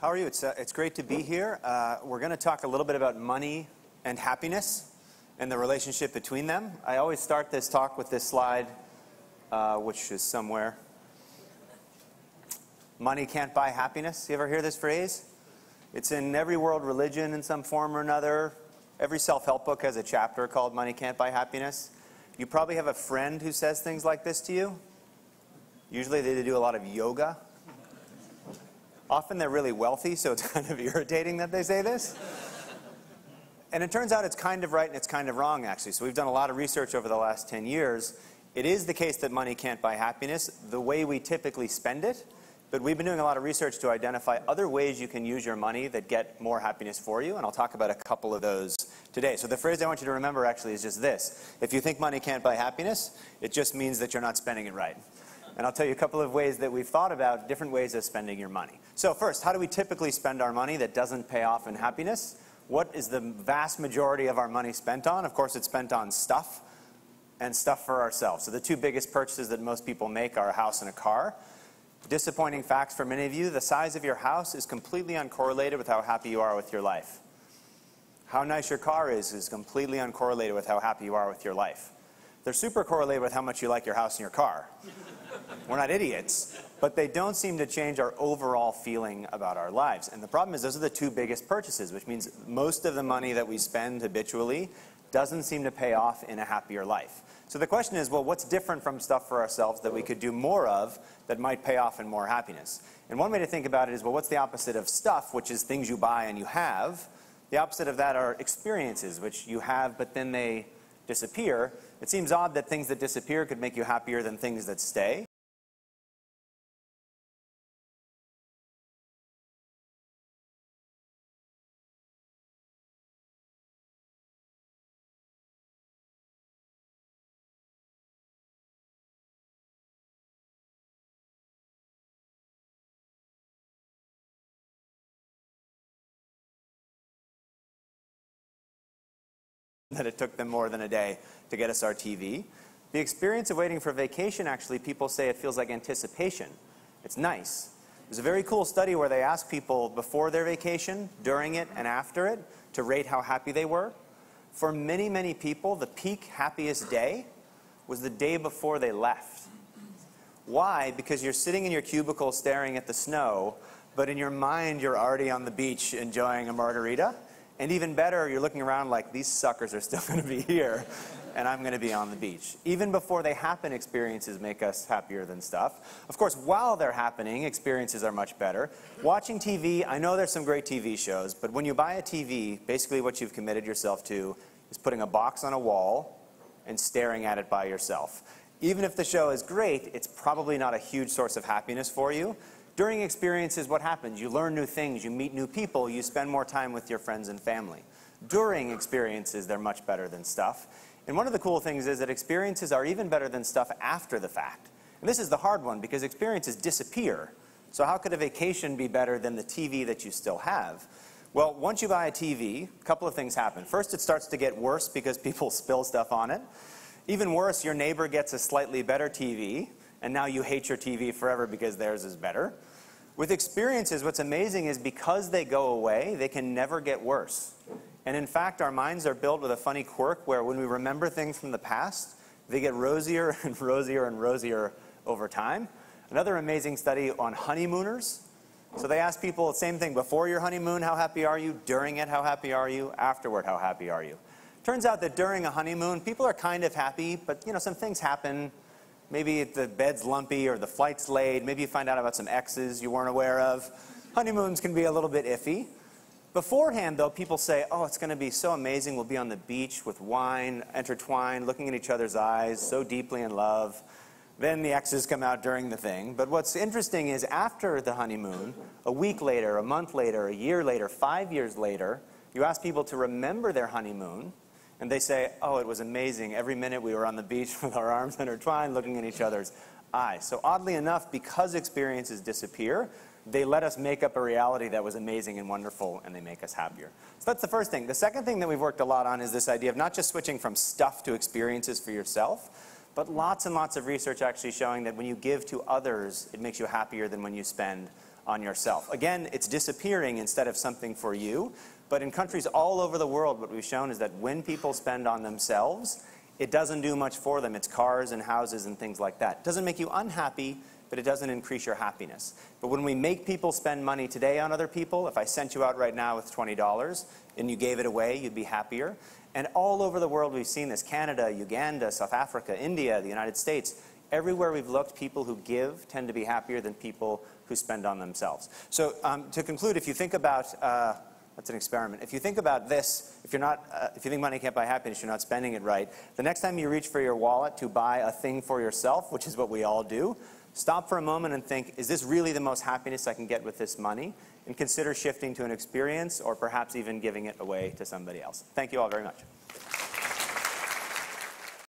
How are you? It's great to be here. We're going to talk a little bit about money and happiness and the relationship between them. I always start this talk with this slide, which is somewhere. Money can't buy happiness. You ever hear this phrase? It's in every world religion in some form or another. Every self-help book has a chapter called Money Can't Buy Happiness. You probably have a friend who says things like this to you. Usually they do a lot of yoga. Often they're really wealthy, so it's kind of irritating that they say this. And it turns out it's kind of right and it's kind of wrong, actually. So we've done a lot of research over the last 10 years. It is the case that money can't buy happiness the way we typically spend it. But we've been doing a lot of research to identify other ways you can use your money that get more happiness for you. And I'll talk about a couple of those today. So the phrase I want you to remember actually is just this. If you think money can't buy happiness, it just means that you're not spending it right. And I'll tell you a couple of ways that we've thought about different ways of spending your money. So first, how do we typically spend our money that doesn't pay off in happiness? What is the vast majority of our money spent on? Of course, it's spent on stuff and stuff for ourselves. So the two biggest purchases that most people make are a house and a car. Disappointing facts for many of you, the size of your house is completely uncorrelated with how happy you are with your life. How nice your car is completely uncorrelated with how happy you are with your life. They're super correlated with how much you like your house and your car. We're not idiots, but they don't seem to change our overall feeling about our lives. And the problem is those are the two biggest purchases, which means most of the money that we spend habitually doesn't seem to pay off in a happier life. So the question is, well, what's different from stuff for ourselves that we could do more of that might pay off in more happiness? And one way to think about it is, well, what's the opposite of stuff, which is things you buy and you have? The opposite of that are experiences, which you have, but then they disappear. It seems odd that things that disappear could make you happier than things that stay. That it took them more than a day to get us our TV. The experience of waiting for vacation, actually, people say it feels like anticipation. It's nice. There's a very cool study where they asked people before their vacation, during it, and after it to rate how happy they were. For many, many people, the peak happiest day was the day before they left. Why? Because you're sitting in your cubicle staring at the snow, but in your mind you're already on the beach enjoying a margarita. And even better, you're looking around like, these suckers are still going to be here, and I'm going to be on the beach. Even before they happen, experiences make us happier than stuff. Of course, while they're happening, experiences are much better. Watching TV, I know there's some great TV shows, but when you buy a TV, basically what you've committed yourself to is putting a box on a wall and staring at it by yourself. Even if the show is great, it's probably not a huge source of happiness for you. During experiences, what happens? You learn new things, you meet new people, you spend more time with your friends and family. During experiences, they're much better than stuff. And one of the cool things is that experiences are even better than stuff after the fact. And this is the hard one, because experiences disappear. So how could a vacation be better than the TV that you still have? Well, once you buy a TV, a couple of things happen. First, it starts to get worse because people spill stuff on it. Even worse, your neighbor gets a slightly better TV, and now you hate your TV forever because theirs is better. With experiences, what's amazing is because they go away, they can never get worse. And in fact, our minds are built with a funny quirk where when we remember things from the past, they get rosier and rosier and rosier over time. Another amazing study on honeymooners. So they asked people the same thing, before your honeymoon, how happy are you? During it, how happy are you? Afterward, how happy are you? Turns out that during a honeymoon, people are kind of happy, but some things happen. Maybe the bed's lumpy or the flight's late. Maybe you find out about some exes you weren't aware of. Honeymoons can be a little bit iffy. Beforehand, though, people say, oh, it's going to be so amazing. We'll be on the beach with wine, intertwined, looking in each other's eyes, so deeply in love. Then the exes come out during the thing. But what's interesting is after the honeymoon, a week later, a month later, a year later, 5 years later, you ask people to remember their honeymoon, and they say, oh, it was amazing. Every minute we were on the beach with our arms intertwined, looking in each other's eyes. So oddly enough, because experiences disappear, they let us make up a reality that was amazing and wonderful, and they make us happier. So that's the first thing. The second thing that we've worked a lot on is this idea of not just switching from stuff to experiences for yourself, but lots and lots of research actually showing that when you give to others, it makes you happier than when you spend on yourself. Again, it's disappearing instead of something for you. But in countries all over the world, what we've shown is that when people spend on themselves, it doesn't do much for them. It's cars and houses and things like that. It doesn't make you unhappy, but it doesn't increase your happiness. But when we make people spend money today on other people, if I sent you out right now with $20 and you gave it away, you'd be happier. And all over the world we've seen this. Canada, Uganda, South Africa, India, the United States. Everywhere we've looked, people who give tend to be happier than people who spend on themselves. So to conclude, if you think about, that's an experiment. If you think about this, if you think money can't buy happiness, you're not spending it right. The next time you reach for your wallet to buy a thing for yourself, which is what we all do, stop for a moment and think, is this really the most happiness I can get with this money? And consider shifting to an experience or perhaps even giving it away to somebody else. Thank you all very much.